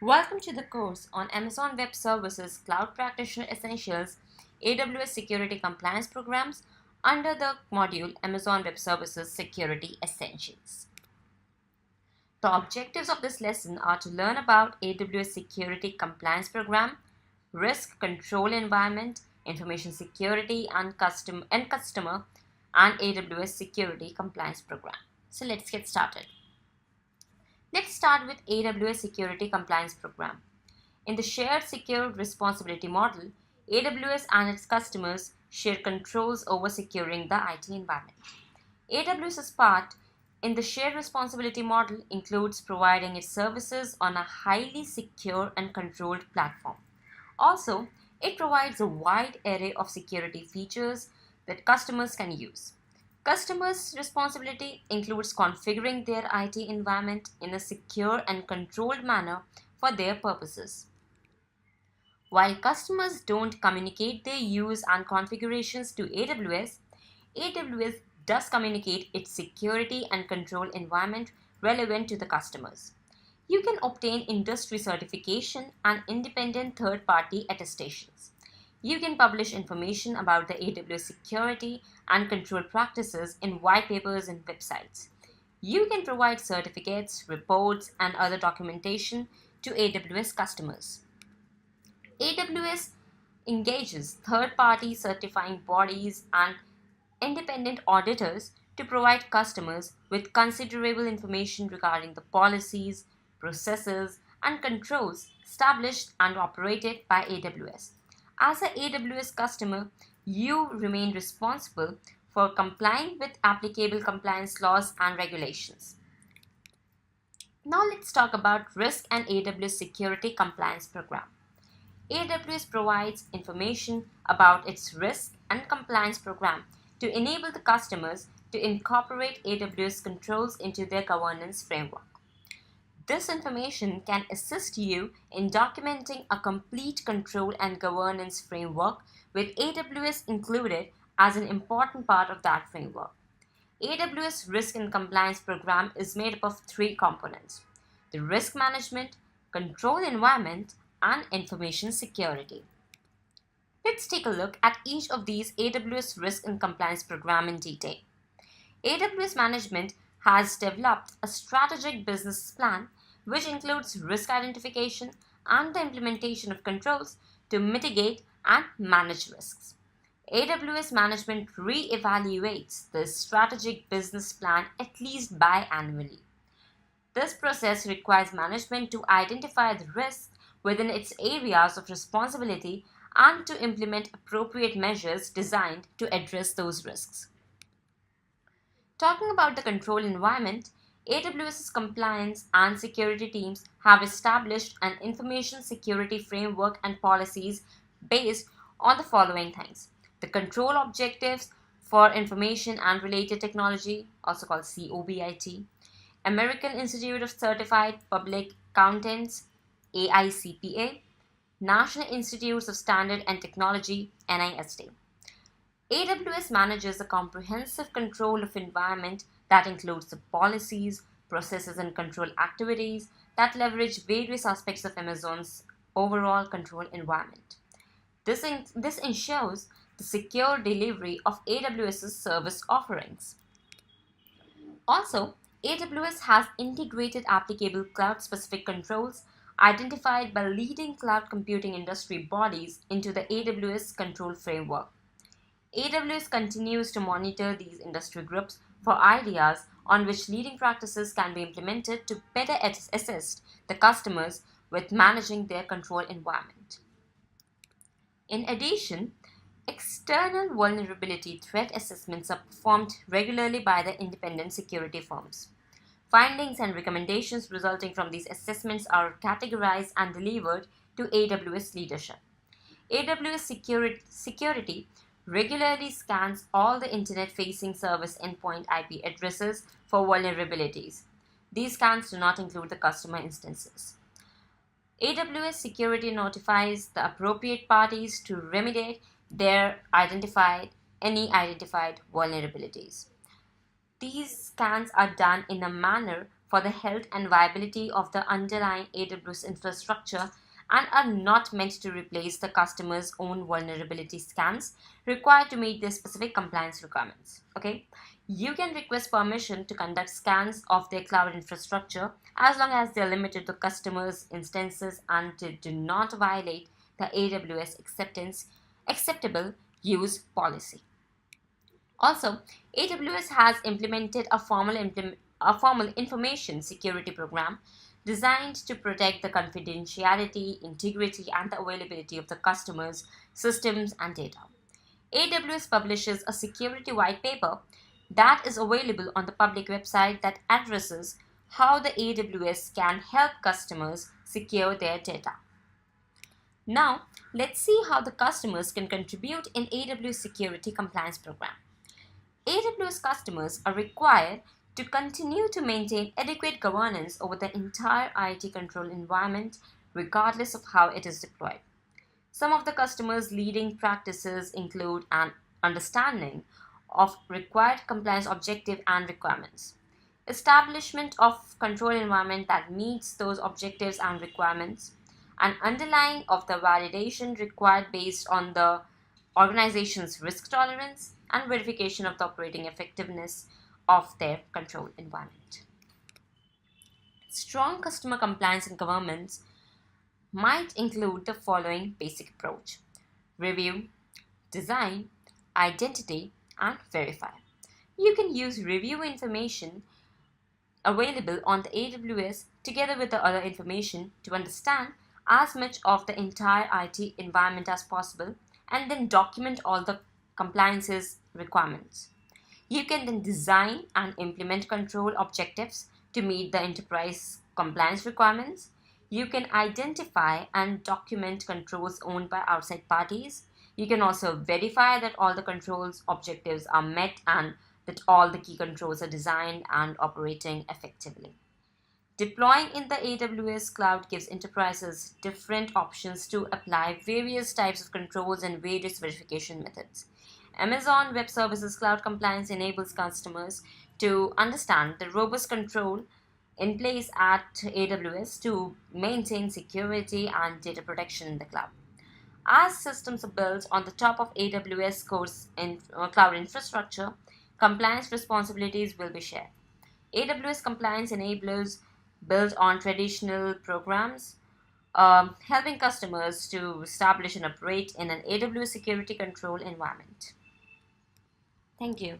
Welcome to the course on Amazon Web Services Cloud Practitioner Essentials AWS Security Compliance Programs under the module Amazon Web Services Security Essentials. The objectives of this lesson are to learn about AWS Security Compliance Program, risk control environment, information security and customer, and AWS Security Compliance Program. So let's get started. Let's start with AWS Security Compliance Program. In the shared secure responsibility model, AWS and its customers share controls over securing the IT environment. AWS's part in the shared responsibility model includes providing its services on a highly secure and controlled platform. Also, it provides a wide array of security features that customers can use. Customers' responsibility includes configuring their IT environment in a secure and controlled manner for their purposes. While customers don't communicate their use and configurations to AWS does communicate its security and control environment relevant to the customers. You can obtain industry certification and independent third-party attestations. You can publish information about the AWS security and control practices in white papers and websites. You can provide certificates, reports, and other documentation to AWS customers. AWS engages third-party certifying bodies and independent auditors to provide customers with considerable information regarding the policies, processes, and controls established and operated by AWS. As an AWS customer, you remain responsible for complying with applicable compliance laws and regulations. Now let's talk about risk and AWS Security Compliance Program. AWS provides information about its risk and compliance program to enable the customers to incorporate AWS controls into their governance framework. This information can assist you in documenting a complete control and governance framework with AWS included as an important part of that framework. AWS Risk and Compliance Program is made up of three components: the risk management, control environment, and information security. Let's take a look at each of these AWS Risk and Compliance Program in detail. AWS Management has developed a strategic business plan which includes risk identification and the implementation of controls to mitigate and manage risks. AWS Management re-evaluates the strategic business plan at least biannually. This process requires management to identify the risks within its areas of responsibility and to implement appropriate measures designed to address those risks. Talking about the control environment, AWS's compliance and security teams have established an information security framework and policies based on the following things: the control objectives for information and related technology, also called COBIT, American Institute of Certified Public Accountants, AICPA, National Institutes of Standard and Technology, NIST. AWS manages a comprehensive control of environment that includes the policies, processes, and control activities that leverage various aspects of Amazon's overall control environment. This ensures the secure delivery of AWS's service offerings. Also, AWS has integrated applicable cloud-specific controls identified by leading cloud computing industry bodies into the AWS control framework. AWS continues to monitor these industry groups for ideas on which leading practices can be implemented to better assist the customers with managing their control environment. In addition, external vulnerability threat assessments are performed regularly by the independent security firms. Findings and recommendations resulting from these assessments are categorized and delivered to AWS leadership. AWS Security regularly scans all the internet-facing service endpoint IP addresses for vulnerabilities. These scans do not include the customer instances. AWS Security notifies the appropriate parties to remediate any identified vulnerabilities. These scans are done in a manner for the health and viability of the underlying AWS infrastructure and are not meant to replace the customer's own vulnerability scans required to meet their specific compliance requirements. Okay, you can request permission to conduct scans of their cloud infrastructure as long as they are limited to customers' instances and do not violate the AWS acceptable use policy. Also, AWS has implemented a formal information security program designed to protect the confidentiality, integrity, and the availability of the customers' systems and data. AWS publishes a security white paper that is available on the public website that addresses how the AWS can help customers secure their data. Now, let's see how the customers can contribute in AWS Security Compliance Program. AWS customers are required to continue to maintain adequate governance over the entire IT control environment, regardless of how it is deployed. Some of the customers' leading practices include an understanding of required compliance objective and requirements, establishment of control environment that meets those objectives and requirements, an underlying of the validation required based on the organization's risk tolerance, and verification of the operating effectiveness of their control environment. Strong customer compliance and governance might include the following basic approach: review, design, identity, and verify. You can use review information available on the AWS together with the other information to understand as much of the entire IT environment as possible and then document all the compliances requirements. You can then design and implement control objectives to meet the enterprise compliance requirements. You can identify and document controls owned by outside parties. You can also verify that all the controls objectives are met and that all the key controls are designed and operating effectively. Deploying in the AWS cloud gives enterprises different options to apply various types of controls and various verification methods. Amazon Web Services Cloud Compliance enables customers to understand the robust control in place at AWS to maintain security and data protection in the cloud. As systems are built on the top of AWS cloud infrastructure, compliance responsibilities will be shared. AWS compliance enablers build on traditional programs, helping customers to establish and operate in an AWS security control environment. Thank you.